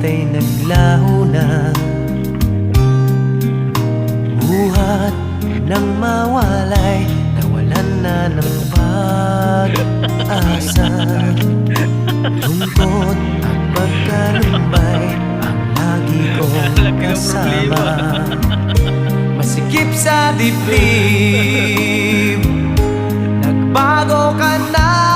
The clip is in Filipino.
ay naglaho na. Buhat ng mawalay, nawalan na ng pag-asa. Lungkot at pagkalumbay ang lagi kong kasama. Masikip sa dibdib, nagbago ka na.